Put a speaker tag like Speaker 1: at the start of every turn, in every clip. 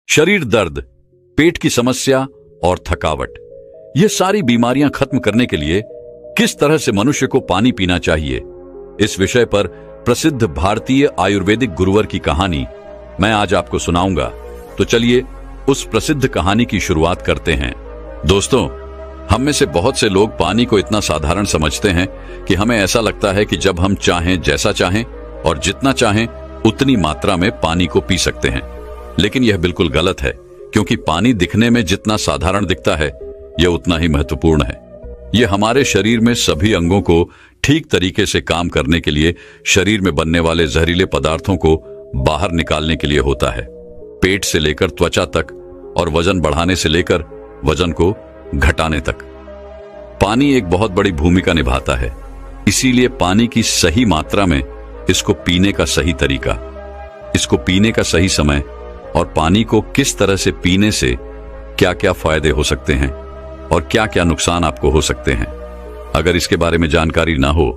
Speaker 1: शरीर दर्द, पेट की समस्या और थकावट, ये सारी बीमारियां खत्म करने के लिए किस तरह से मनुष्य को पानी पीना चाहिए, इस विषय पर प्रसिद्ध भारतीय आयुर्वेदिक गुरुवर की कहानी मैं आज आपको सुनाऊंगा। तो चलिए उस प्रसिद्ध कहानी की शुरुआत करते हैं। दोस्तों, हम में से बहुत से लोग पानी को इतना साधारण समझते हैं कि हमें ऐसा लगता है कि जब हम चाहें, जैसा चाहें और जितना चाहें उतनी मात्रा में पानी को पी सकते हैं। लेकिन यह बिल्कुल गलत है, क्योंकि पानी दिखने में जितना साधारण दिखता है यह उतना ही महत्वपूर्ण है। यह हमारे शरीर में सभी अंगों को ठीक तरीके से काम करने के लिए, शरीर में बनने वाले जहरीले पदार्थों को बाहर निकालने के लिए होता है। पेट से लेकर त्वचा तक और वजन बढ़ाने से लेकर वजन को घटाने तक पानी एक बहुत बड़ी भूमिका निभाता है। इसीलिए पानी की सही मात्रा में, इसको पीने का सही तरीका, इसको पीने का सही समय और पानी को किस तरह से पीने से क्या क्या फायदे हो सकते हैं और क्या क्या नुकसान आपको हो सकते हैं, अगर इसके बारे में जानकारी ना हो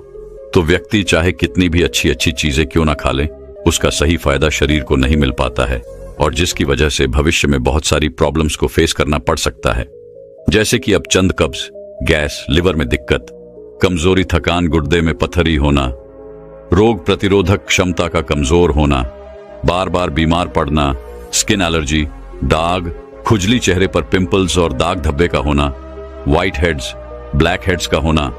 Speaker 1: तो व्यक्ति चाहे कितनी भी अच्छी अच्छी चीजें क्यों ना खा ले, उसका सही फायदा शरीर को नहीं मिल पाता है और जिसकी वजह से भविष्य में बहुत सारी प्रॉब्लम्स को फेस करना पड़ सकता है। जैसे कि अब चंद कब्ज, गैस, लिवर में दिक्कत, कमजोरी, थकान, गुर्दे में पथरी होना, रोग प्रतिरोधक क्षमता का कमजोर होना, बार बार बीमार पड़ना, स्किन एलर्जी, दाग, खुजली, चेहरे पर पिंपल्स और दाग धब्बे का होना, व्हाइट हेड्स, ब्लैक हेड्स का होना,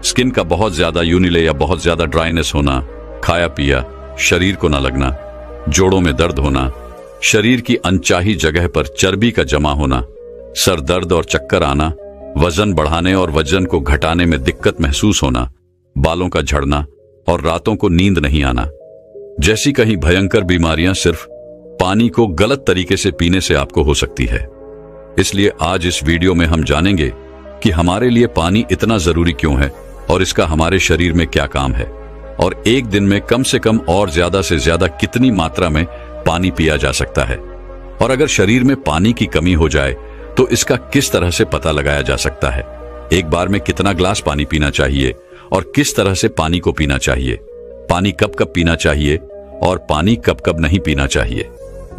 Speaker 1: स्किन का बहुत ज्यादा यूनिले या बहुत ज्यादा ड्राइनेस होना, खाया पिया शरीर को न लगना, जोड़ों में दर्द होना, शरीर की अनचाही जगह पर चर्बी का जमा होना, सर दर्द और चक्कर आना, वजन बढ़ाने और वजन को घटाने में दिक्कत महसूस होना, बालों का झड़ना और रातों को नींद नहीं आना जैसी कहीं भयंकर बीमारियां सिर्फ पानी को गलत तरीके से पीने से आपको हो सकती है। इसलिए आज इस वीडियो में हम जानेंगे कि हमारे लिए पानी इतना जरूरी क्यों है और इसका हमारे शरीर में क्या काम है और एक दिन में कम से कम और ज्यादा से ज्यादा कितनी मात्रा में पानी पिया जा सकता है, और अगर शरीर में पानी की कमी हो जाए तो इसका किस तरह से पता लगाया जा सकता है। एक बार में कितना ग्लास पानी पीना चाहिए और किस तरह से पानी को पीना चाहिए, पानी कब कब पीना चाहिए और पानी कब कब नहीं पीना चाहिए,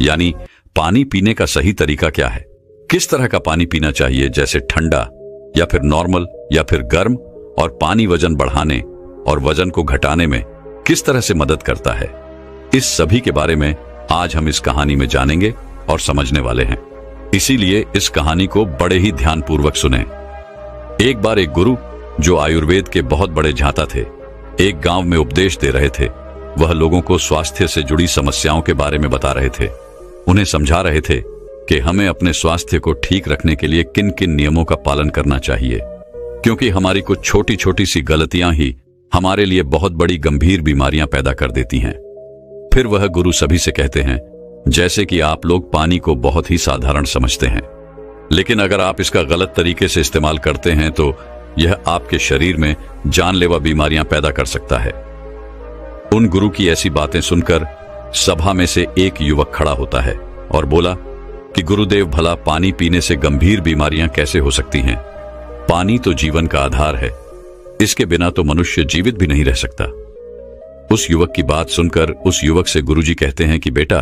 Speaker 1: यानी पानी पीने का सही तरीका क्या है, किस तरह का पानी पीना चाहिए, जैसे ठंडा या फिर नॉर्मल या फिर गर्म, और पानी वजन बढ़ाने और वजन को घटाने में किस तरह से मदद करता है। इस सभी के बारे में आज हम इस कहानी में जानेंगे और समझने वाले हैं। इसीलिए इस कहानी को बड़े ही ध्यानपूर्वक सुनें। एक बार एक गुरु, जो आयुर्वेद के बहुत बड़े झांता थे, एक गांव में उपदेश दे रहे थे। वह लोगों को स्वास्थ्य से जुड़ी समस्याओं के बारे में बता रहे थे। उन्हें समझा रहे थे कि हमें अपने स्वास्थ्य को ठीक रखने के लिए किन किन नियमों का पालन करना चाहिए, क्योंकि हमारी कुछ छोटी छोटी सी गलतियां ही हमारे लिए बहुत बड़ी गंभीर बीमारियां पैदा कर देती हैं। फिर वह गुरु सभी से कहते हैं, जैसे कि आप लोग पानी को बहुत ही साधारण समझते हैं, लेकिन अगर आप इसका गलत तरीके से इस्तेमाल करते हैं तो यह आपके शरीर में जानलेवा बीमारियां पैदा कर सकता है। उन गुरु की ऐसी बातें सुनकर सभा में से एक युवक खड़ा होता है और बोला कि गुरुदेव, भला पानी पीने से गंभीर बीमारियां कैसे हो सकती हैं? पानी तो जीवन का आधार है, इसके बिना तो मनुष्य जीवित भी नहीं रह सकता। उस युवक की बात सुनकर उस युवक से गुरुजी कहते हैं कि बेटा,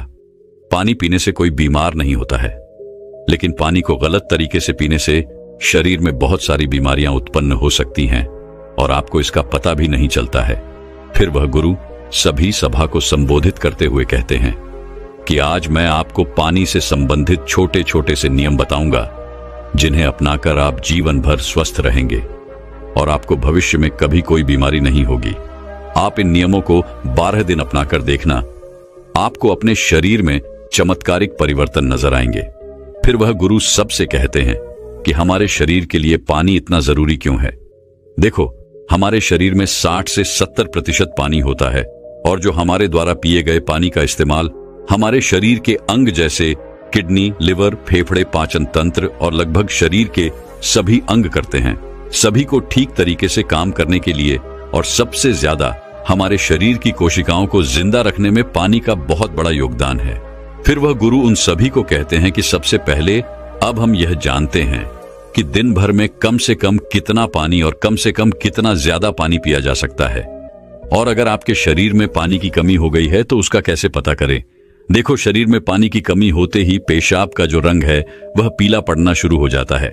Speaker 1: पानी पीने से कोई बीमार नहीं होता है, लेकिन पानी को गलत तरीके से पीने से शरीर में बहुत सारी बीमारियां उत्पन्न हो सकती हैं और आपको इसका पता भी नहीं चलता है। फिर वह गुरु सभी सभा को संबोधित करते हुए कहते हैं कि आज मैं आपको पानी से संबंधित छोटे छोटे से नियम बताऊंगा, जिन्हें अपनाकर आप जीवन भर स्वस्थ रहेंगे और आपको भविष्य में कभी कोई बीमारी नहीं होगी। आप इन नियमों को 12 दिन अपनाकर देखना, आपको अपने शरीर में चमत्कारिक परिवर्तन नजर आएंगे। फिर वह गुरु सबसे कहते हैं कि हमारे शरीर के लिए पानी इतना जरूरी क्यों है। देखो, हमारे शरीर में 60 से 70% पानी होता है और जो हमारे द्वारा पिए गए पानी का इस्तेमाल हमारे शरीर के अंग जैसे किडनी, लिवर, फेफड़े, पाचन तंत्र और लगभग शरीर के सभी अंग करते हैं। सभी को ठीक तरीके से काम करने के लिए और सबसे ज्यादा हमारे शरीर की कोशिकाओं को जिंदा रखने में पानी का बहुत बड़ा योगदान है। फिर वह गुरु उन सभी को कहते हैं कि सबसे पहले अब हम यह जानते हैं कि दिन भर में कम से कम कितना पानी और कम से कम कितना ज्यादा पानी पिया जा सकता है, और अगर आपके शरीर में पानी की कमी हो गई है तो उसका कैसे पता करें। देखो, शरीर में पानी की कमी होते ही पेशाब का जो रंग है वह पीला पड़ना शुरू हो जाता है।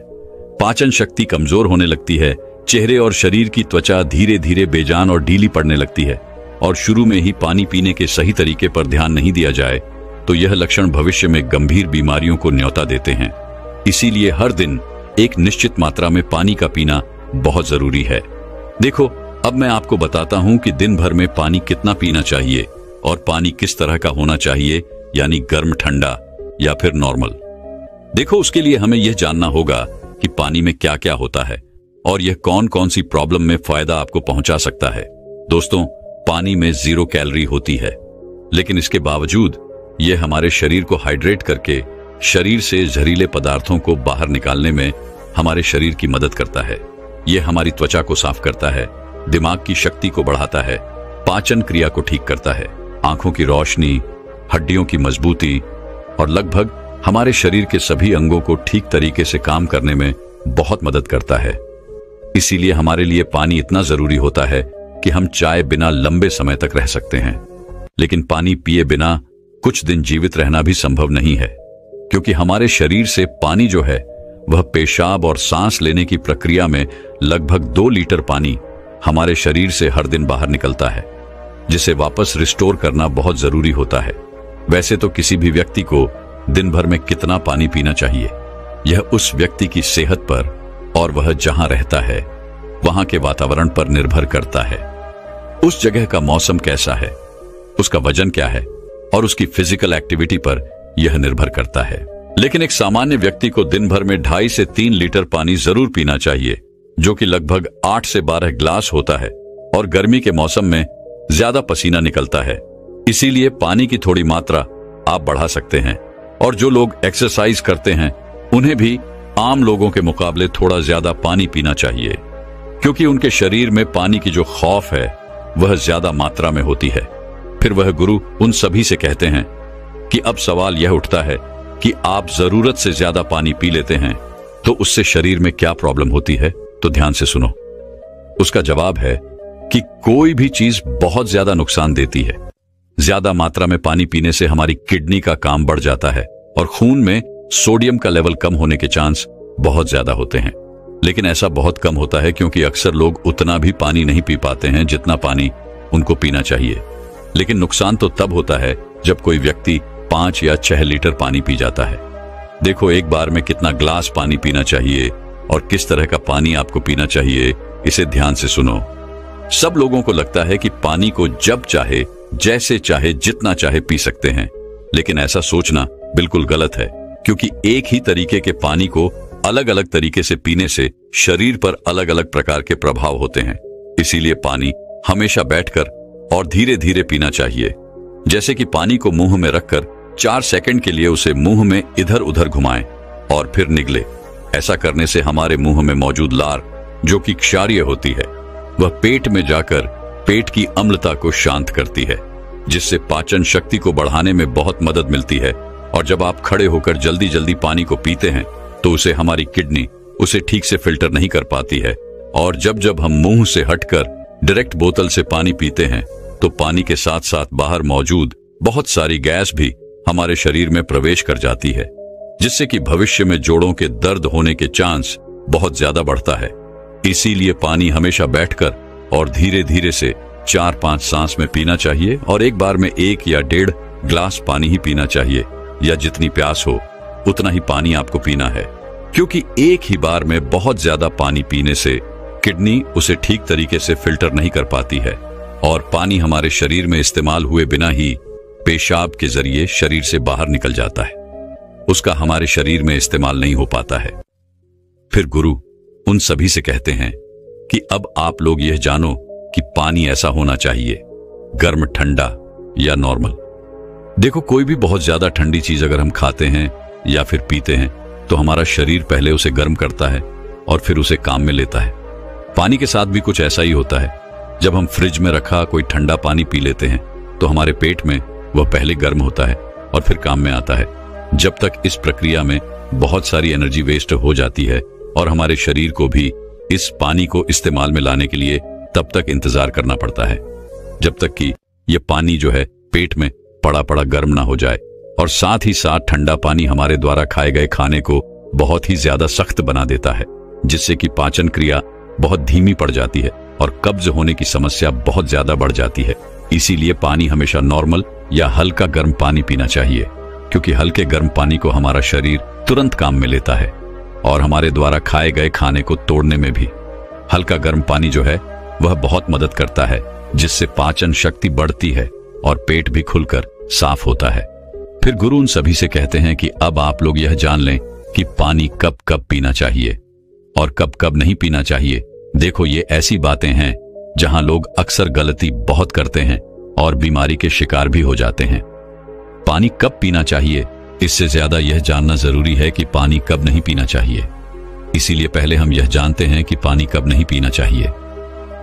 Speaker 1: पाचन शक्ति कमजोर होने लगती है। चेहरे और शरीर की त्वचा धीरे धीरे बेजान और ढीली पड़ने लगती है। और शुरू में ही पानी पीने के सही तरीके पर ध्यान नहीं दिया जाए तो यह लक्षण भविष्य में गंभीर बीमारियों को न्योता देते हैं। इसीलिए हर दिन एक निश्चित मात्रा में पानी का पीना बहुत जरूरी है। देखो, अब मैं आपको बताता हूं कि दिन भर में पानी कितना पीना चाहिए और पानी किस तरह का होना चाहिए, यानी गर्म, ठंडा या फिर नॉर्मल। देखो, उसके लिए हमें यह जानना होगा कि पानी में क्या क्या होता है और यह कौन कौन सी प्रॉब्लम में फायदा आपको पहुंचा सकता है। दोस्तों, पानी में 0 कैलोरी होती है, लेकिन इसके बावजूद यह हमारे शरीर को हाइड्रेट करके शरीर से जहरीले पदार्थों को बाहर निकालने में हमारे शरीर की मदद करता है। यह हमारी त्वचा को साफ करता है, दिमाग की शक्ति को बढ़ाता है, पाचन क्रिया को ठीक करता है, आंखों की रोशनी, हड्डियों की मजबूती और लगभग हमारे शरीर के सभी अंगों को ठीक तरीके से काम करने में बहुत मदद करता है। इसीलिए हमारे लिए पानी इतना जरूरी होता है कि हम चाय बिना लंबे समय तक रह सकते हैं, लेकिन पानी पिए बिना कुछ दिन जीवित रहना भी संभव नहीं है, क्योंकि हमारे शरीर से पानी जो है वह पेशाब और सांस लेने की प्रक्रिया में लगभग 2 लीटर पानी हमारे शरीर से हर दिन बाहर निकलता है, जिसे वापस रिस्टोर करना बहुत जरूरी होता है। वैसे तो किसी भी व्यक्ति को दिन भर में कितना पानी पीना चाहिए, यह उस व्यक्ति की सेहत पर और वह जहां रहता है वहां के वातावरण पर निर्भर करता है। उस जगह का मौसम कैसा है, उसका वजन क्या है और उसकी फिजिकल एक्टिविटी पर यह निर्भर करता है। लेकिन एक सामान्य व्यक्ति को दिन भर में 2.5 से 3 लीटर पानी जरूर पीना चाहिए, जो कि लगभग 8 से 12 ग्लास होता है। और गर्मी के मौसम में ज्यादा पसीना निकलता है, इसीलिए पानी की थोड़ी मात्रा आप बढ़ा सकते हैं। और जो लोग एक्सरसाइज करते हैं उन्हें भी आम लोगों के मुकाबले थोड़ा ज्यादा पानी पीना चाहिए, क्योंकि उनके शरीर में पानी की जो खौफ है वह ज्यादा मात्रा में होती है। फिर वह गुरु उन सभी से कहते हैं कि अब सवाल यह उठता है कि आप जरूरत से ज्यादा पानी पी लेते हैं तो उससे शरीर में क्या प्रॉब्लम होती है। तो ध्यान से सुनो। उसका जवाब है कि कोई भी चीज बहुत ज्यादा नुकसान देती है। ज्यादा मात्रा में पानी पीने से हमारी किडनी का काम बढ़ जाता है और खून में सोडियम का लेवल कम होने के चांस बहुत ज्यादा होते हैं। लेकिन ऐसा बहुत कम होता है, क्योंकि अक्सर लोग उतना भी पानी नहीं पी पाते हैं जितना पानी उनको पीना चाहिए। लेकिन नुकसान तो तब होता है जब कोई व्यक्ति 5 या 6 लीटर पानी पी जाता है। देखो, एक बार में कितना ग्लास पानी पीना चाहिए और किस तरह का पानी आपको पीना चाहिए, इसे ध्यान से सुनो। सब लोगों को लगता है कि पानी को जब चाहे, जैसे चाहे, जितना चाहे पी सकते हैं, लेकिन ऐसा सोचना बिल्कुल गलत है, क्योंकि एक ही तरीके के पानी को अलग अलग तरीके से पीने से शरीर पर अलग अलग प्रकार के प्रभाव होते हैं। इसीलिए पानी हमेशा बैठकर और धीरे धीरे पीना चाहिए। जैसे कि पानी को मुंह में रखकर 4 सेकंड के लिए उसे मुंह में इधर उधर घुमाएं और फिर निगले। ऐसा करने से हमारे मुंह में मौजूद लार, जो कि क्षारीय होती है, वह पेट में जाकर पेट की अम्लता को शांत करती है, जिससे पाचन शक्ति को बढ़ाने में बहुत मदद मिलती है। और जब आप खड़े होकर जल्दी जल्दी पानी को पीते हैं तो उसे हमारी किडनी उसे ठीक से फिल्टर नहीं कर पाती है। और जब जब हम मुंह से हटकर डायरेक्ट बोतल से पानी पीते हैं तो पानी के साथ साथ बाहर मौजूद बहुत सारी गैस भी हमारे शरीर में प्रवेश कर जाती है, जिससे कि भविष्य में जोड़ों के दर्द होने के चांस बहुत ज्यादा बढ़ता है। इसीलिए पानी हमेशा बैठकर और धीरे धीरे से 4-5 सांस में पीना चाहिए और एक बार में 1 या 1.5 ग्लास पानी ही पीना चाहिए, या जितनी प्यास हो उतना ही पानी आपको पीना है। क्योंकि एक ही बार में बहुत ज्यादा पानी पीने से किडनी उसे ठीक तरीके से फिल्टर नहीं कर पाती है और पानी हमारे शरीर में इस्तेमाल हुए बिना ही पेशाब के जरिए शरीर से बाहर निकल जाता है, उसका हमारे शरीर में इस्तेमाल नहीं हो पाता है। फिर गुरु उन सभी से कहते हैं कि अब आप लोग यह जानो कि पानी ऐसा होना चाहिए, गर्म, ठंडा या नॉर्मल। देखो, कोई भी बहुत ज्यादा ठंडी चीज अगर हम खाते हैं या फिर पीते हैं तो हमारा शरीर पहले उसे गर्म करता है और फिर उसे काम में लेता है। पानी के साथ भी कुछ ऐसा ही होता है। जब हम फ्रिज में रखा कोई ठंडा पानी पी लेते हैं तो हमारे पेट में वह पहले गर्म होता है और फिर काम में आता है। जब तक इस प्रक्रिया में बहुत सारी एनर्जी वेस्ट हो जाती है और हमारे शरीर को भी इस पानी को इस्तेमाल में लाने के लिए तब तक इंतजार करना पड़ता है, जब तक कि यह पानी जो है पेट में पड़ा पड़ा गर्म ना हो जाए। और साथ ही साथ ठंडा पानी हमारे द्वारा खाए गए खाने को बहुत ही ज्यादा सख्त बना देता है, जिससे कि पाचन क्रिया बहुत धीमी पड़ जाती है और कब्ज होने की समस्या बहुत ज्यादा बढ़ जाती है। इसीलिए पानी हमेशा नॉर्मल या हल्का गर्म पानी पीना चाहिए, क्योंकि हल्के गर्म पानी को हमारा शरीर तुरंत काम में लेता है और हमारे द्वारा खाए गए खाने को तोड़ने में भी हल्का गर्म पानी जो है वह बहुत मदद करता है, जिससे पाचन शक्ति बढ़ती है और पेट भी खुलकर साफ होता है। फिर गुरु उन सभी से कहते हैं कि अब आप लोग यह जान लें कि पानी कब कब पीना चाहिए और कब कब नहीं पीना चाहिए। देखो, ये ऐसी बातें हैं जहां लोग अक्सर गलती बहुत करते हैं और बीमारी के शिकार भी हो जाते हैं। पानी कब पीना चाहिए, इससे ज्यादा यह जानना जरूरी है कि पानी कब नहीं पीना चाहिए। इसीलिए पहले हम यह जानते हैं कि पानी कब नहीं पीना चाहिए,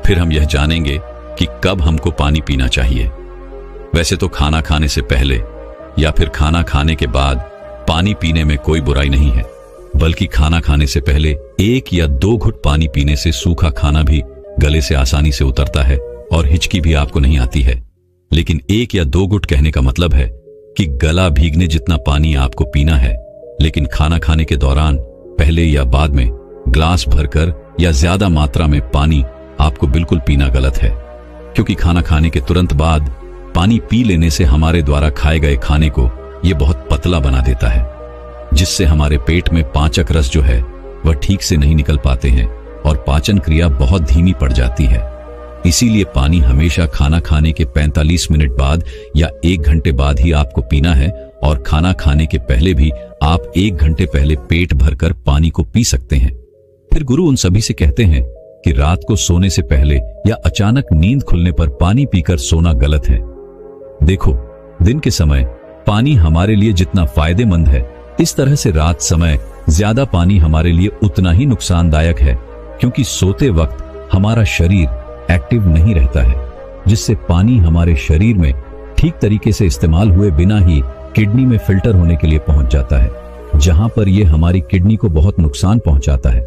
Speaker 1: फिर हम यह जानेंगे कि कब हमको पानी पीना चाहिए। वैसे तो खाना खाने से पहले या फिर खाना खाने के बाद पानी पीने में कोई बुराई नहीं है, बल्कि खाना खाने से पहले 1 या 2 घुट पानी पीने से सूखा खाना भी गले से आसानी से उतरता है और हिचकी भी आपको नहीं आती है। लेकिन 1 या 2 घुट कहने का मतलब है कि गला भीगने जितना पानी आपको पीना है, लेकिन खाना खाने के दौरान पहले या बाद में ग्लास भरकर या ज्यादा मात्रा में पानी आपको बिल्कुल पीना गलत है, क्योंकि खाना खाने के तुरंत बाद पानी पी लेने से हमारे द्वारा खाए गए खाने को यह बहुत पतला बना देता है, जिससे हमारे पेट में पाचक रस जो है वह ठीक से नहीं निकल पाते हैं और पाचन क्रिया बहुत धीमी पड़ जाती है। इसीलिए पानी हमेशा खाना खाने के 45 मिनट बाद या 1 घंटे बाद ही आपको पीना है, और खाना खाने के पहले भी आप 1 घंटे पहले पेट भरकर पानी को पी सकते हैं। फिर गुरु उन सभी से कहते हैं कि रात को सोने से पहले या अचानक नींद खुलने पर पानी पीकर सोना गलत है। देखो, दिन के समय पानी हमारे लिए जितना फायदेमंद है, इस तरह से रात समय ज्यादा पानी हमारे लिए उतना ही नुकसानदायक है, क्योंकि सोते वक्त हमारा शरीर एक्टिव नहीं रहता है, जिससे पानी हमारे शरीर में ठीक तरीके से इस्तेमाल हुए बिना ही किडनी में फिल्टर होने के लिए पहुंच जाता है, जहां पर यह हमारी किडनी को बहुत नुकसान पहुंचाता है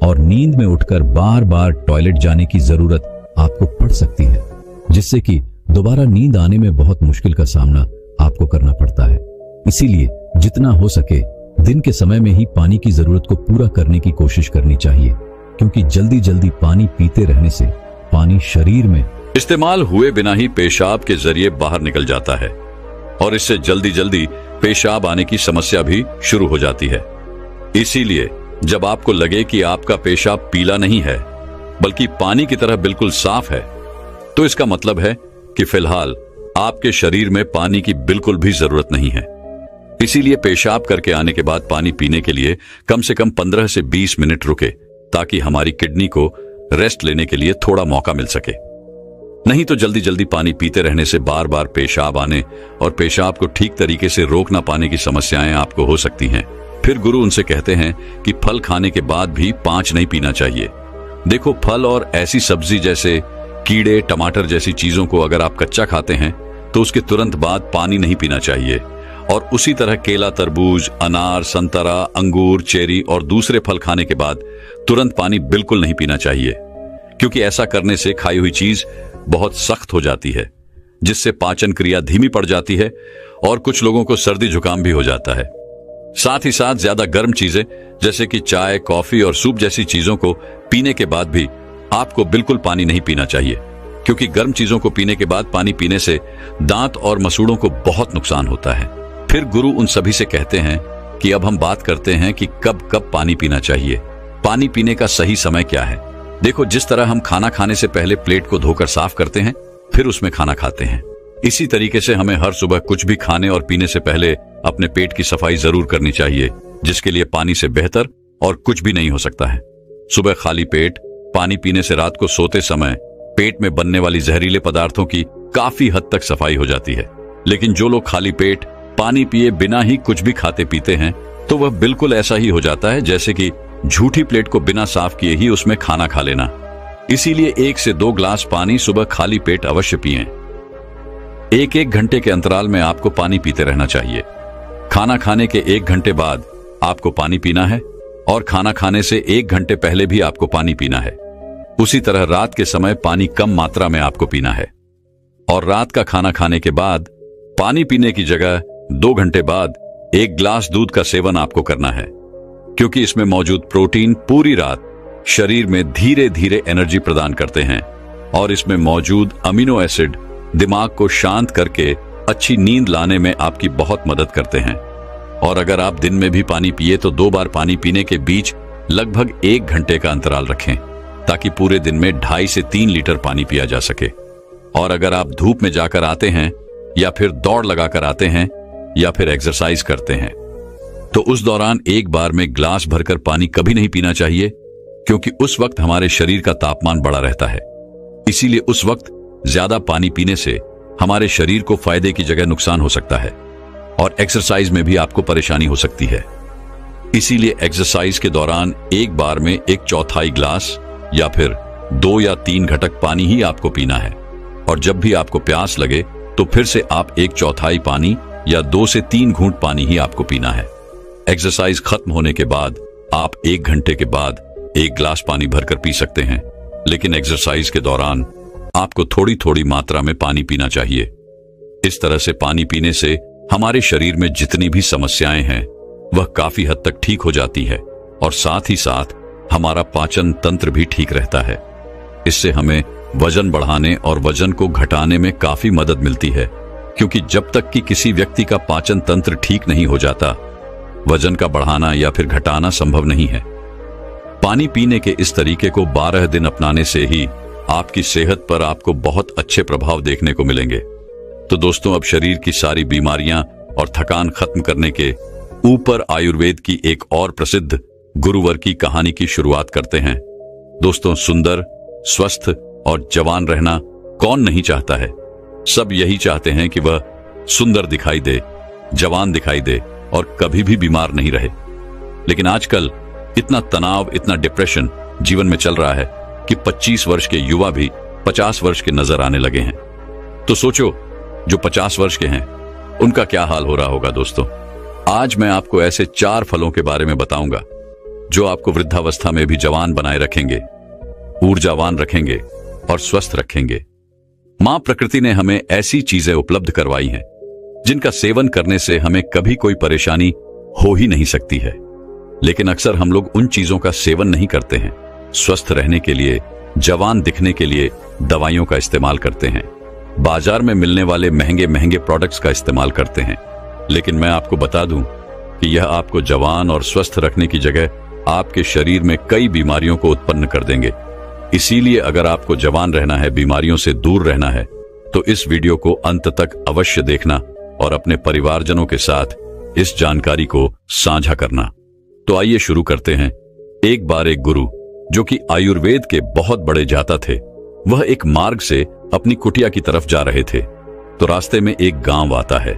Speaker 1: और नींद में उठकर बार बार टॉयलेट जाने की जरूरत आपको पड़ सकती है, जिससे कि दोबारा नींद आने में बहुत मुश्किल का सामना आपको करना पड़ता है। इसीलिए जितना हो सके दिन के समय में ही पानी की जरूरत को पूरा करने की कोशिश करनी चाहिए, क्योंकि जल्दी जल्दी पानी पीते रहने से पानी शरीर में इस्तेमाल हुए बिना ही पेशाब के जरिए बाहर निकल जाता है और इससे जल्दी जल्दी पेशाब आने की समस्या भी शुरू हो जाती है। इसीलिए जब आपको लगे कि आपका पेशाब पीला नहीं है बल्कि पानी की तरह बिल्कुल साफ है, तो इसका मतलब है कि फिलहाल आपके शरीर में पानी की बिल्कुल भी जरूरत नहीं है। इसीलिए पेशाब करके आने के बाद पानी पीने के लिए कम से कम 15 से 20 मिनट रुके, ताकि हमारी किडनी को रेस्ट लेने के लिए थोड़ा मौका मिल सके। नहीं तो जल्दी जल्दी पानी पीते रहने से बार बार पेशाब आने और पेशाब को ठीक तरीके से रोक ना पाने की समस्याएं आपको हो सकती हैं। फिर गुरु उनसे कहते हैं कि फल खाने के बाद भी 5 नहीं पीना चाहिए। देखो, फल और ऐसी सब्जी जैसे कीड़े, टमाटर जैसी चीजों को अगर आप कच्चा खाते हैं तो उसके तुरंत बाद पानी नहीं पीना चाहिए, और उसी तरह केला, तरबूज, अनार, संतरा, अंगूर, चेरी और दूसरे फल खाने के बाद तुरंत पानी बिल्कुल नहीं पीना चाहिए, क्योंकि ऐसा करने से खाई हुई चीज बहुत सख्त हो जाती है, जिससे पाचन क्रिया धीमी पड़ जाती है और कुछ लोगों को सर्दी जुकाम भी हो जाता है। साथ ही साथ ज्यादा गर्म चीजें जैसे कि चाय, कॉफी और सूप जैसी चीजों को पीने के बाद भी आपको बिल्कुल पानी नहीं पीना चाहिए, क्योंकि गर्म चीजों को पीने के बाद पानी पीने से दांत और मसूड़ों को बहुत नुकसान होता है। फिर गुरु उन सभी से कहते हैं कि अब हम बात करते हैं कि कब कब पानी पीना चाहिए। पानी पीने का सही समय क्या है? देखो, जिस तरह हम खाना खाने से पहले प्लेट को धोकर साफ करते हैं, फिर उसमें खाना खाते हैं, इसी तरीके से हमें हर सुबह कुछ भी खाने और पीने से पहले अपने पेट की सफाई जरूर करनी चाहिए, जिसके लिए पानी से बेहतर और कुछ भी नहीं हो सकता है। सुबह खाली पेट पानी पीने से रात को सोते समय पेट में बनने वाली जहरीले पदार्थों की काफी हद तक सफाई हो जाती है। लेकिन जो लोग खाली पेट पानी पिए बिना ही कुछ भी खाते पीते हैं, तो वह बिल्कुल ऐसा ही हो जाता है जैसे कि झूठी प्लेट को बिना साफ किए ही उसमें खाना खा लेना। इसीलिए 1 से 2 ग्लास पानी सुबह खाली पेट अवश्य पिएं। 1-1 घंटे के अंतराल में आपको पानी पीते रहना चाहिए। खाना खाने के 1 घंटे बाद आपको पानी पीना है और खाना खाने से 1 घंटे पहले भी आपको पानी पीना है। उसी तरह रात के समय पानी कम मात्रा में आपको पीना है और रात का खाना खाने के बाद पानी पीने की जगह 2 घंटे बाद 1 ग्लास दूध का सेवन आपको करना है, क्योंकि इसमें मौजूद प्रोटीन पूरी रात शरीर में धीरे धीरे एनर्जी प्रदान करते हैं और इसमें मौजूद अमीनो एसिड दिमाग को शांत करके अच्छी नींद लाने में आपकी बहुत मदद करते हैं। और अगर आप दिन में भी पानी पिए तो 2 बार पानी पीने के बीच लगभग 1 घंटे का अंतराल रखें, ताकि पूरे दिन में 2.5 से 3 लीटर पानी पिया जा सके। और अगर आप धूप में जाकर आते हैं या फिर दौड़ लगाकर आते हैं या फिर एक्सरसाइज करते हैं तो उस दौरान एक बार में ग्लास भरकर पानी कभी नहीं पीना चाहिए, क्योंकि उस वक्त हमारे शरीर का तापमान बढ़ा रहता है। इसीलिए उस वक्त ज्यादा पानी पीने से हमारे शरीर को फायदे की जगह नुकसान हो सकता है और एक्सरसाइज में भी आपको परेशानी हो सकती है। इसीलिए एक्सरसाइज के दौरान एक बार में 1/4 ग्लास या फिर 2 या 3 घटक पानी ही आपको पीना है। और जब भी आपको प्यास लगे तो फिर से आप 1/4 पानी या 2 से 3 घूंट पानी ही आपको पीना है। एक्सरसाइज खत्म होने के बाद आप 1 घंटे के बाद 1 ग्लास पानी भरकर पी सकते हैं, लेकिन एक्सरसाइज के दौरान आपको थोड़ी थोड़ी मात्रा में पानी पीना चाहिए। इस तरह से पानी पीने से हमारे शरीर में जितनी भी समस्याएं हैं वह काफी हद तक ठीक हो जाती है और साथ ही साथ हमारा पाचन तंत्र भी ठीक रहता है। इससे हमें वजन बढ़ाने और वजन को घटाने में काफी मदद मिलती है, क्योंकि जब तक कि किसी व्यक्ति का पाचन तंत्र ठीक नहीं हो जाता, वजन का बढ़ाना या फिर घटाना संभव नहीं है। पानी पीने के इस तरीके को 12 दिन अपनाने से ही आपकी सेहत पर आपको बहुत अच्छे प्रभाव देखने को मिलेंगे। तो दोस्तों, अब शरीर की सारी बीमारियां और थकान खत्म करने के ऊपर आयुर्वेद की एक और प्रसिद्ध गुरुवर की कहानी की शुरुआत करते हैं। दोस्तों, सुंदर, स्वस्थ और जवान रहना कौन नहीं चाहता है। सब यही चाहते हैं कि वह सुंदर दिखाई दे, जवान दिखाई दे और कभी भी बीमार नहीं रहे। लेकिन आजकल इतना तनाव, इतना डिप्रेशन जीवन में चल रहा है कि 25 वर्ष के युवा भी 50 वर्ष के नजर आने लगे हैं। तो सोचो, जो 50 वर्ष के हैं उनका क्या हाल हो रहा होगा। दोस्तों, आज मैं आपको ऐसे 4 फलों के बारे में बताऊंगा जो आपको वृद्धावस्था में भी जवान बनाए रखेंगे, ऊर्जावान रखेंगे और स्वस्थ रखेंगे। मां प्रकृति ने हमें ऐसी चीजें उपलब्ध करवाई हैं जिनका सेवन करने से हमें कभी कोई परेशानी हो ही नहीं सकती है। लेकिन अक्सर हम लोग उन चीजों का सेवन नहीं करते हैं। स्वस्थ रहने के लिए, जवान दिखने के लिए दवाइयों का इस्तेमाल करते हैं, बाजार में मिलने वाले महंगे महंगे प्रोडक्ट्स का इस्तेमाल करते हैं। लेकिन मैं आपको बता दूं कि यह आपको जवान और स्वस्थ रखने की जगह आपके शरीर में कई बीमारियों को उत्पन्न कर देंगे। इसीलिए अगर आपको जवान रहना है, बीमारियों से दूर रहना है, तो इस वीडियो को अंत तक अवश्य देखना और अपने परिवारजनों के साथ इस जानकारी को साझा करना। तो आइए शुरू करते हैं। एक बार एक गुरु, जो कि आयुर्वेद के बहुत बड़े जाता थे, वह एक मार्ग से अपनी कुटिया की तरफ जा रहे थे। तो रास्ते में एक गांव आता है।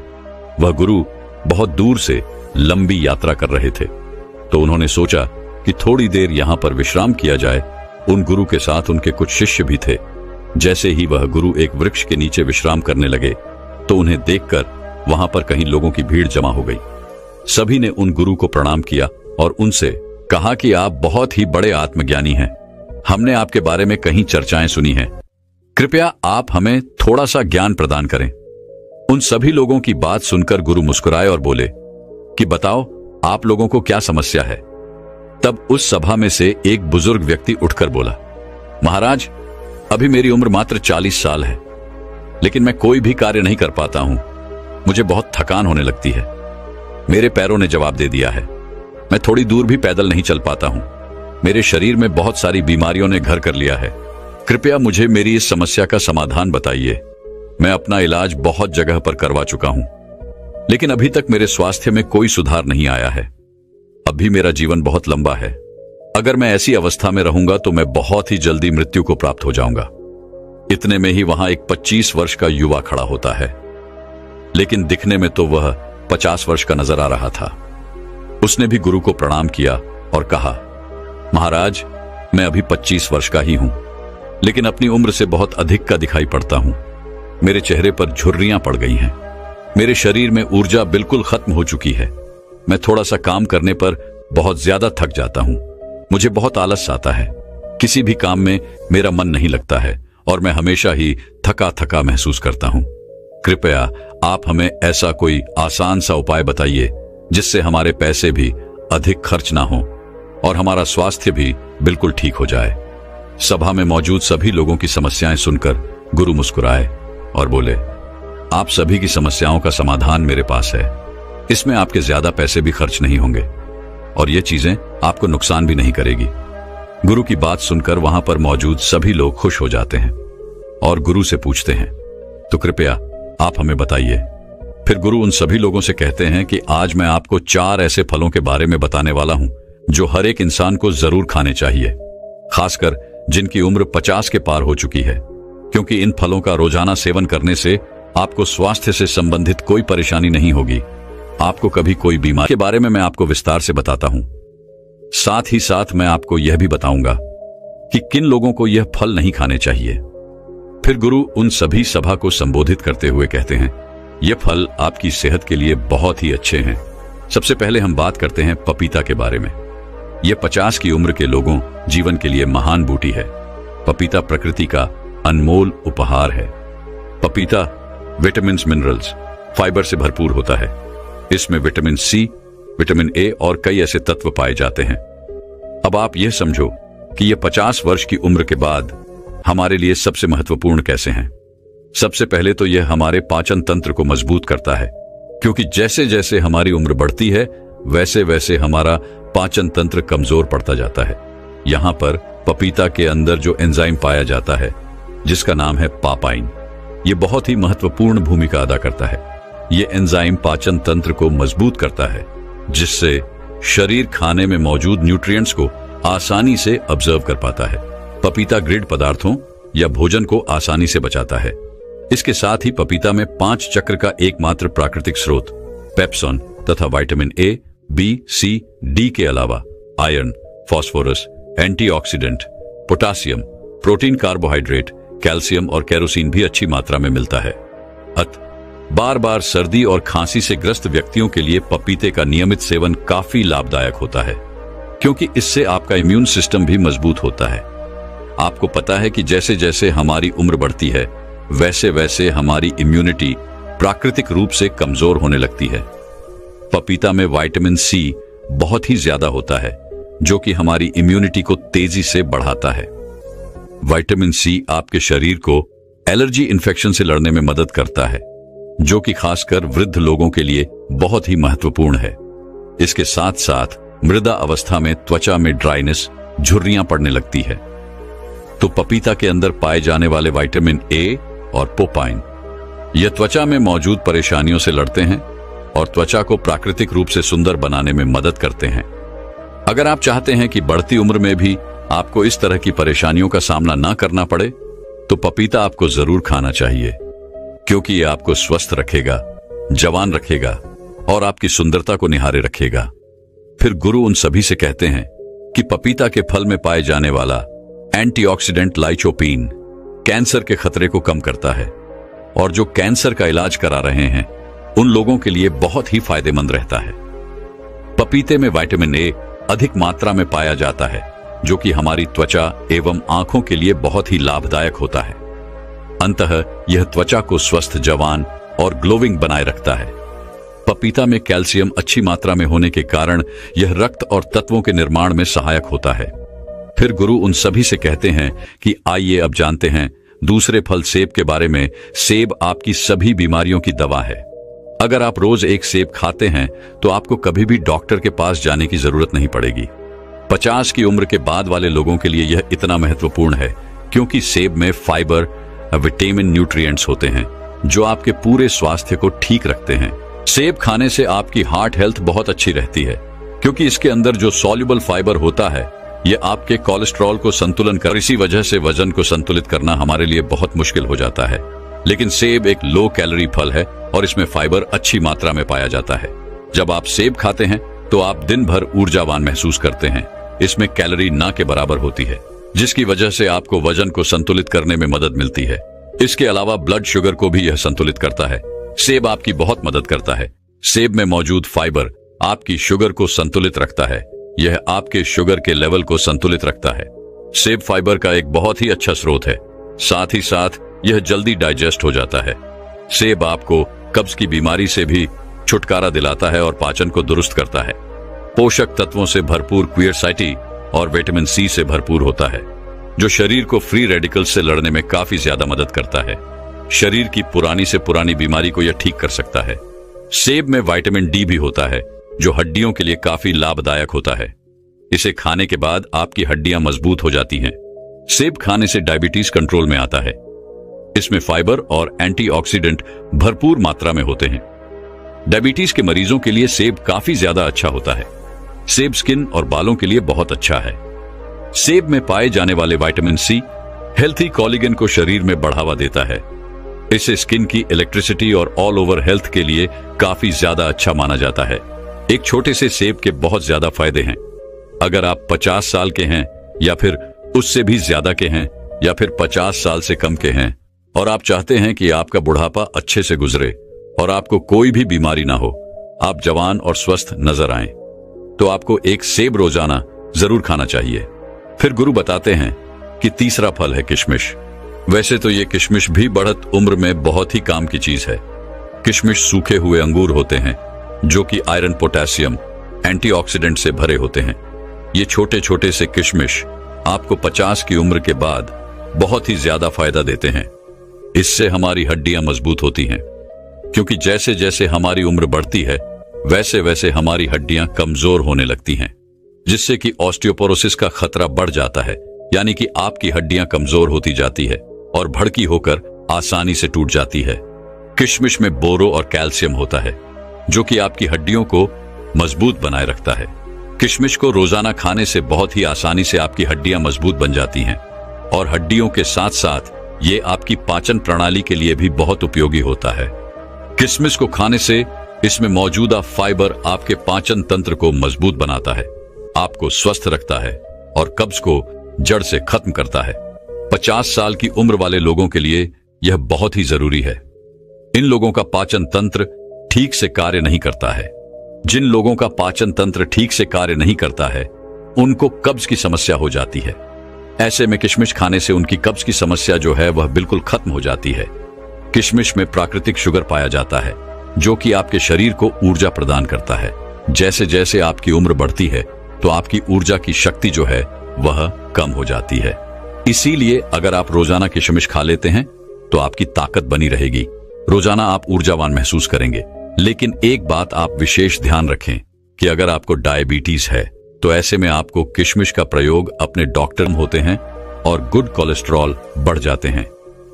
Speaker 1: वह गुरु बहुत दूर से लंबी यात्रा कर रहे थे, तो उन्होंने सोचा कि थोड़ी देर यहां पर विश्राम किया जाए। उन गुरु के साथ उनके कुछ शिष्य भी थे। जैसे ही वह गुरु एक वृक्ष के नीचे विश्राम करने लगे तो उन्हें देखकर वहां पर कहीं लोगों की भीड़ जमा हो गई। सभी ने उन गुरु को प्रणाम किया और उनसे कहा कि आप बहुत ही बड़े आत्मज्ञानी हैं। हमने आपके बारे में कहीं चर्चाएं सुनी हैं। कृपया आप हमें थोड़ा सा ज्ञान प्रदान करें। उन सभी लोगों की बात सुनकर गुरु मुस्कुराए और बोले कि बताओ, आप लोगों को क्या समस्या है। तब उस सभा में से एक बुजुर्ग व्यक्ति उठकर बोला, महाराज, अभी मेरी उम्र मात्र 40 साल है, लेकिन मैं कोई भी कार्य नहीं कर पाता हूं। मुझे बहुत थकान होने लगती है। मेरे पैरों ने जवाब दे दिया है। मैं थोड़ी दूर भी पैदल नहीं चल पाता हूं। मेरे शरीर में बहुत सारी बीमारियों ने घर कर लिया है। कृपया मुझे मेरी इस समस्या का समाधान बताइए। मैं अपना इलाज बहुत जगह पर करवा चुका हूं, लेकिन अभी तक मेरे स्वास्थ्य में कोई सुधार नहीं आया है। अभी मेरा जीवन बहुत लंबा है। अगर मैं ऐसी अवस्था में रहूंगा तो मैं बहुत ही जल्दी मृत्यु को प्राप्त हो जाऊंगा। इतने में ही वहां एक 25 वर्ष का युवा खड़ा होता है, लेकिन दिखने में तो वह 50 वर्ष का नजर आ रहा था। उसने भी गुरु को प्रणाम किया और कहा, महाराज, मैं अभी 25 वर्ष का ही हूं, लेकिन अपनी उम्र से बहुत अधिक का दिखाई पड़ता हूं। मेरे चेहरे पर झुर्रियां पड़ गई हैं। मेरे शरीर में ऊर्जा बिल्कुल खत्म हो चुकी है। मैं थोड़ा सा काम करने पर बहुत ज्यादा थक जाता हूं। मुझे बहुत आलस आता है। किसी भी काम में मेरा मन नहीं लगता है और मैं हमेशा ही थका थका महसूस करता हूं। कृपया आप हमें ऐसा कोई आसान सा उपाय बताइए जिससे हमारे पैसे भी अधिक खर्च ना हो और हमारा स्वास्थ्य भी बिल्कुल ठीक हो जाए। सभा में मौजूद सभी लोगों की समस्याएं सुनकर गुरु मुस्कुराए और बोले, आप सभी की समस्याओं का समाधान मेरे पास है। इसमें आपके ज्यादा पैसे भी खर्च नहीं होंगे और ये चीजें आपको नुकसान भी नहीं करेगी। गुरु की बात सुनकर वहां पर मौजूद सभी लोग खुश हो जाते हैं और गुरु से पूछते हैं, तो कृपया आप हमें बताइए। फिर गुरु उन सभी लोगों से कहते हैं कि आज मैं आपको 4 ऐसे फलों के बारे में बताने वाला हूं जो हर एक इंसान को जरूर खाने चाहिए, खासकर जिनकी उम्र 50 के पार हो चुकी है, क्योंकि इन फलों का रोजाना सेवन करने से आपको स्वास्थ्य से संबंधित कोई परेशानी नहीं होगी। आपको कभी कोई बीमारी के बारे में मैं आपको विस्तार से बताता हूं। साथ ही साथ मैं आपको यह भी बताऊंगा कि किन लोगों को यह फल नहीं खाने चाहिए। फिर गुरु उन सभी सभा को संबोधित करते हुए कहते हैं, ये फल आपकी सेहत के लिए बहुत ही अच्छे हैं। सबसे पहले हम बात करते हैं पपीता के बारे में। यह 50 की उम्र के लोगों जीवन के लिए महान बूटी है। पपीता प्रकृति का अनमोल उपहार है। पपीता विटामिन, मिनरल्स, फाइबर से भरपूर होता है। इसमें विटामिन सी, विटामिन ए और कई ऐसे तत्व पाए जाते हैं। अब आप यह समझो कि यह 50 वर्ष की उम्र के बाद हमारे लिए सबसे महत्वपूर्ण कैसे हैं। सबसे पहले तो यह हमारे पाचन तंत्र को मजबूत करता है, क्योंकि जैसे जैसे हमारी उम्र बढ़ती है वैसे वैसे हमारा पाचन तंत्र कमजोर पड़ता जाता है। यहां पर पपीता के अंदर जो एंजाइम पाया जाता है जिसका नाम है पापाइन, यह बहुत ही महत्वपूर्ण भूमिका अदा करता है। यह एंजाइम पाचन तंत्र को मजबूत करता है, जिससे शरीर खाने में मौजूद न्यूट्रिएंट्स को आसानी से ऑब्जर्व कर पाता है। पपीता ग्रिड पदार्थों या भोजन को आसानी से बचाता है। इसके साथ ही पपीता में 5 चक्र का एकमात्र प्राकृतिक स्रोत पेप्सोन तथा vitamin A, B, C, D के अलावा iron, phosphorus, antioxidant, potassium, protein, carbohydrate, calcium और केरोसिन भी अच्छी मात्रा में मिलता है। बार बार सर्दी और खांसी से ग्रस्त व्यक्तियों के लिए पपीते का नियमित सेवन काफी लाभदायक होता है, क्योंकि इससे आपका इम्यून सिस्टम भी मजबूत होता है। आपको पता है कि जैसे जैसे हमारी उम्र बढ़ती है वैसे वैसे हमारी इम्यूनिटी प्राकृतिक रूप से कमजोर होने लगती है। पपीता में विटामिन सी बहुत ही ज्यादा होता है, जो कि हमारी इम्यूनिटी को तेजी से बढ़ाता है। विटामिन सी आपके शरीर को एलर्जी इन्फेक्शन से लड़ने में मदद करता है, जो कि खासकर वृद्ध लोगों के लिए बहुत ही महत्वपूर्ण है। इसके साथ साथ मृदा अवस्था में त्वचा में ड्राइनेस, झुर्रियां पड़ने लगती है, तो पपीता के अंदर पाए जाने वाले विटामिन ए और पोपाइन यह त्वचा में मौजूद परेशानियों से लड़ते हैं और त्वचा को प्राकृतिक रूप से सुंदर बनाने में मदद करते हैं। अगर आप चाहते हैं कि बढ़ती उम्र में भी आपको इस तरह की परेशानियों का सामना ना करना पड़े, तो पपीता आपको जरूर खाना चाहिए, क्योंकि यह आपको स्वस्थ रखेगा, जवान रखेगा और आपकी सुंदरता को निहारे रखेगा। फिर गुरु उन सभी से कहते हैं कि पपीता के फल में पाए जाने वाला एंटीऑक्सीडेंट लाइकोपीन कैंसर के खतरे को कम करता है और जो कैंसर का इलाज करा रहे हैं उन लोगों के लिए बहुत ही फायदेमंद रहता है। पपीते में विटामिन ए अधिक मात्रा में पाया जाता है, जो कि हमारी त्वचा एवं आंखों के लिए बहुत ही लाभदायक होता है। अंततः यह त्वचा को स्वस्थ, जवान और ग्लोविंग बनाए रखता है। पपीता में कैल्शियम अच्छी मात्रा में होने के कारण यह रक्त और तत्वों के निर्माण में सहायक होता है। फिर गुरु उन सभी से कहते हैं कि आइए अब जानते हैं दूसरे फल सेब के बारे में। सेब आपकी सभी बीमारियों की दवा है। अगर आप रोज एक सेब खाते हैं तो आपको कभी भी डॉक्टर के पास जाने की जरूरत नहीं पड़ेगी। 50 की उम्र के बाद वाले लोगों के लिए यह इतना महत्वपूर्ण है क्योंकि सेब में फाइबर, विटामिन, न्यूट्रिएंट्स होते हैं जो आपके पूरे स्वास्थ्य को ठीक रखते हैं। सेब खाने से आपकी हार्ट हेल्थ बहुत अच्छी रहती है, क्योंकि इसके अंदर जो सॉल्युबल फाइबर होता है यह आपके कोलेस्ट्रॉल को संतुलन कर, इसी वजह से वजन को संतुलित करना हमारे लिए बहुत मुश्किल हो जाता है। लेकिन सेब एक लो कैलोरी फल है और इसमें फाइबर अच्छी मात्रा में पाया जाता है। जब आप सेब खाते हैं तो आप दिन भर ऊर्जावान महसूस करते हैं। इसमें कैलोरी ना के बराबर होती है, जिसकी वजह से आपको वजन को संतुलित करने में मदद मिलती है। इसके अलावा ब्लड शुगर को भी यह संतुलित करता है। सेब आपकी बहुत मदद करता है। सेब में मौजूद फाइबर आपकी शुगर को संतुलित रखता है। यह आपके शुगर के लेवल को संतुलित रखता है। सेब फाइबर का एक बहुत ही अच्छा स्रोत है। साथ ही साथ यह जल्दी डाइजेस्ट हो जाता है। सेब आपको कब्ज की बीमारी से भी छुटकारा दिलाता है और पाचन को दुरुस्त करता है। पोषक तत्वों से भरपूर क्वियरसाइटी और विटामिन सी से भरपूर होता है, जो शरीर को फ्री रेडिकल्स से लड़ने में काफी ज्यादा मदद करता है। शरीर की पुरानी से पुरानी बीमारी को यह ठीक कर सकता है। सेब में विटामिन डी भी होता है, जो हड्डियों के लिए काफी लाभदायक होता है। इसे खाने के बाद आपकी हड्डियां मजबूत हो जाती हैं। सेब खाने से डायबिटीज कंट्रोल में आता है। इसमें फाइबर और एंटीऑक्सीडेंट भरपूर मात्रा में होते हैं। डायबिटीज के मरीजों के लिए सेब काफी ज्यादा अच्छा होता है। सेब स्किन और बालों के लिए बहुत अच्छा है। सेब में पाए जाने वाले विटामिन सी हेल्थी कोलेजन को शरीर में बढ़ावा देता है। इसे स्किन की इलेक्ट्रिसिटी और ऑल ओवर हेल्थ के लिए काफी ज्यादा अच्छा माना जाता है। एक छोटे से सेब के बहुत ज्यादा फायदे हैं। अगर आप 50 साल के हैं या फिर उससे भी ज्यादा के हैं या फिर 50 साल से कम के हैं और आप चाहते हैं कि आपका बुढ़ापा अच्छे से गुजरे और आपको कोई भी बीमारी ना हो, आप जवान और स्वस्थ नजर आएं, तो आपको एक सेब रोजाना जरूर खाना चाहिए। फिर गुरु बताते हैं कि तीसरा फल है किशमिश। वैसे तो ये किशमिश भी बढ़त उम्र में बहुत ही काम की चीज है। किशमिश सूखे हुए अंगूर होते हैं जो कि आयरन, पोटेशियम, एंटीऑक्सीडेंट से भरे होते हैं। ये छोटे छोटे से किशमिश आपको 50 की उम्र के बाद बहुत ही ज्यादा फायदा देते हैं। इससे हमारी हड्डियां मजबूत होती हैं, क्योंकि जैसे जैसे हमारी उम्र बढ़ती है वैसे वैसे हमारी हड्डियां कमजोर होने लगती हैं, जिससे कि ऑस्टियोपोरोसिस का खतरा बढ़ जाता है, यानी कि आपकी हड्डियां कमजोर होती जाती है और भड़की होकर आसानी से टूट जाती है। किशमिश में बोरो और कैल्शियम होता है, जो कि आपकी हड्डियों को मजबूत बनाए रखता है। किशमिश को रोजाना खाने से बहुत ही आसानी से आपकी हड्डियां मजबूत बन जाती हैं और हड्डियों के साथ साथ ये आपकी पाचन प्रणाली के लिए भी बहुत उपयोगी होता है। किशमिश को खाने से इसमें मौजूदा फाइबर आपके पाचन तंत्र को मजबूत बनाता है, आपको स्वस्थ रखता है और कब्ज को जड़ से खत्म करता है। 50 साल की उम्र वाले लोगों के लिए यह बहुत ही जरूरी है। इन लोगों का पाचन तंत्र ठीक से कार्य नहीं करता है। जिन लोगों का पाचन तंत्र ठीक से कार्य नहीं करता है, उनको कब्ज की समस्या हो जाती है। ऐसे में किशमिश खाने से उनकी कब्ज की समस्या जो है वह बिल्कुल खत्म हो जाती है। किशमिश में प्राकृतिक शुगर पाया जाता है, जो कि आपके शरीर को ऊर्जा प्रदान करता है। जैसे जैसे आपकी उम्र बढ़ती है तो आपकी ऊर्जा की शक्ति जो है वह कम हो जाती है। इसीलिए अगर आप रोजाना किशमिश खा लेते हैं तो आपकी ताकत बनी रहेगी, रोजाना आप ऊर्जावान महसूस करेंगे। लेकिन एक बात आप विशेष ध्यान रखें कि अगर आपको डायबिटीज है तो ऐसे में आपको किशमिश का प्रयोग अपने डॉक्टर होते हैं और गुड कोलेस्ट्रॉल बढ़ जाते हैं।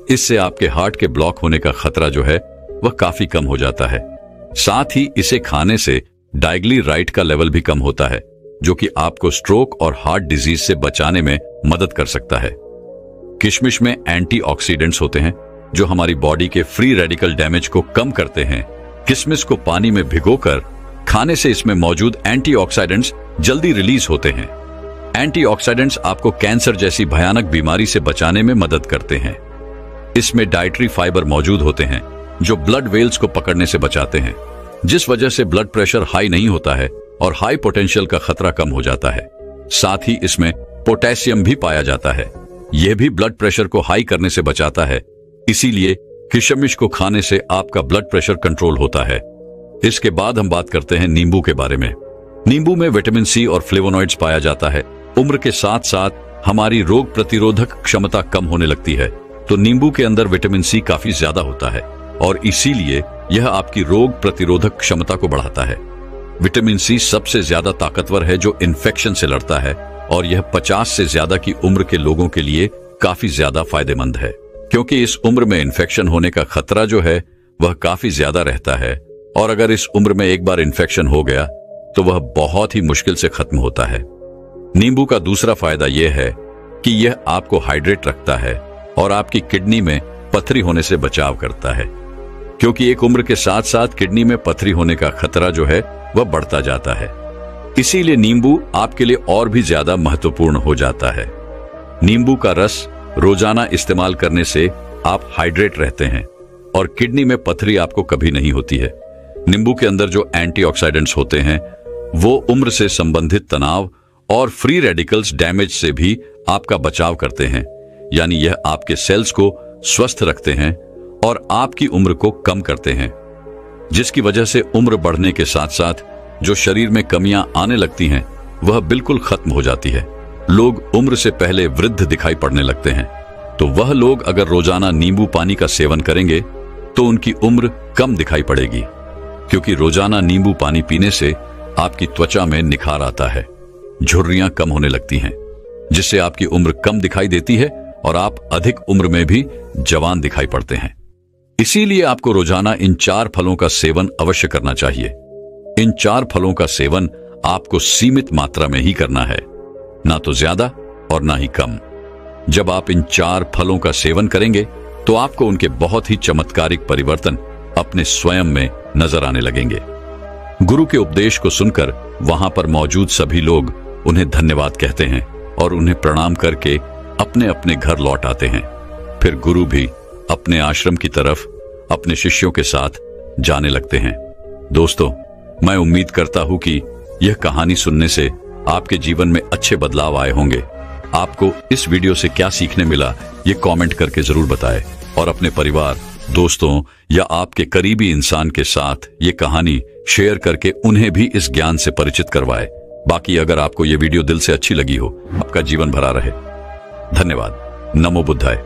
Speaker 1: इससे आपके हार्ट के ब्लॉक होने का खतरा जो है वह काफी कम हो जाता है। साथ ही इसे खाने से डाइग्लिसराइड का लेवल भी कम होता है, जो कि आपको स्ट्रोक और हार्ट डिजीज से बचाने में मदद कर सकता है। किशमिश में एंटीऑक्सीडेंट्स होते हैं जो हमारी बॉडी के फ्री रेडिकल डैमेज को कम करते हैं। किशमिश को पानी में भिगोकर खाने से इसमें मौजूद एंटीऑक्सीडेंट्स जल्दी रिलीज होते हैं। एंटीऑक्सीडेंट्स आपको कैंसर जैसी भयानक बीमारी से बचाने में मदद करते हैं। इसमें डाइटरी फाइबर मौजूद होते हैं जो ब्लड वेल्स को पकड़ने से बचाते हैं, जिस वजह से ब्लड प्रेशर हाई नहीं होता है और हाई पोटेंशियल का खतरा कम हो जाता है। साथ ही इसमें पोटेशियम भी पाया जाता है, यह भी ब्लड प्रेशर को हाई करने से बचाता है। इसीलिए किशमिश को खाने से आपका ब्लड प्रेशर कंट्रोल होता है। इसके बाद हम बात करते हैं नींबू के बारे में। नींबू में विटामिन सी और फ्लेवोनॉइड्स पाया जाता है। उम्र के साथ साथ हमारी रोग प्रतिरोधक क्षमता कम होने लगती है, तो नींबू के अंदर विटामिन सी काफी ज्यादा होता है और इसीलिए यह आपकी रोग प्रतिरोधक क्षमता को बढ़ाता है। विटामिन सी सबसे ज्यादा ताकतवर है जो इन्फेक्शन से लड़ता है और यह 50 से ज्यादा की उम्र के लोगों के लिए काफी ज्यादा फायदेमंद है, क्योंकि इस उम्र में इन्फेक्शन होने का खतरा जो है वह काफी ज्यादा रहता है और अगर इस उम्र में एक बार इन्फेक्शन हो गया तो वह बहुत ही मुश्किल से खत्म होता है। नींबू का दूसरा फायदा यह है कि यह आपको हाइड्रेट रखता है और आपकी किडनी में पथरी होने से बचाव करता है, क्योंकि एक उम्र के साथ साथ किडनी में पथरी होने का खतरा जो है वह बढ़ता जाता है। इसीलिए नींबू आपके लिए और भी ज्यादा महत्वपूर्ण हो जाता है। नींबू का रस रोजाना इस्तेमाल करने से आप हाइड्रेट रहते हैं और किडनी में पथरी आपको कभी नहीं होती है। नींबू के अंदर जो एंटीऑक्सीडेंट्स होते हैं वो उम्र से संबंधित तनाव और फ्री रेडिकल्स डैमेज से भी आपका बचाव करते हैं, यानी यह आपके सेल्स को स्वस्थ रखते हैं और आपकी उम्र को कम करते हैं, जिसकी वजह से उम्र बढ़ने के साथ साथ जो शरीर में कमियां आने लगती हैं वह बिल्कुल खत्म हो जाती है। लोग उम्र से पहले वृद्ध दिखाई पड़ने लगते हैं, तो वह लोग अगर रोजाना नींबू पानी का सेवन करेंगे तो उनकी उम्र कम दिखाई पड़ेगी, क्योंकि रोजाना नींबू पानी पीने से आपकी त्वचा में निखार आता है, झुर्रियां कम होने लगती हैं, जिससे आपकी उम्र कम दिखाई देती है और आप अधिक उम्र में भी जवान दिखाई पड़ते हैं। इसीलिए आपको रोजाना इन 4 फलों का सेवन अवश्य करना चाहिए। इन 4 फलों का सेवन आपको सीमित मात्रा में ही करना है, ना तो ज्यादा और ना ही कम। जब आप इन 4 फलों का सेवन करेंगे तो आपको उनके बहुत ही चमत्कारिक परिवर्तन अपने स्वयं में नजर आने लगेंगे। गुरु के उपदेश को सुनकर वहां पर मौजूद सभी लोग उन्हें धन्यवाद कहते हैं और उन्हें प्रणाम करके अपने अपने घर लौट आते हैं। फिर गुरु भी अपने आश्रम की तरफ अपने शिष्यों के साथ जाने लगते हैं। दोस्तों, मैं उम्मीद करता हूं कि यह कहानी सुनने से आपके जीवन में अच्छे बदलाव आए होंगे। आपको इस वीडियो से क्या सीखने मिला, ये कमेंट करके जरूर बताएं और अपने परिवार, दोस्तों या आपके करीबी इंसान के साथ ये कहानी शेयर करके उन्हें भी इस ज्ञान से परिचित करवाएं। बाकी अगर आपको ये वीडियो दिल से अच्छी लगी हो, आपका जीवन भरा रहे। धन्यवाद। नमो बुद्धाय।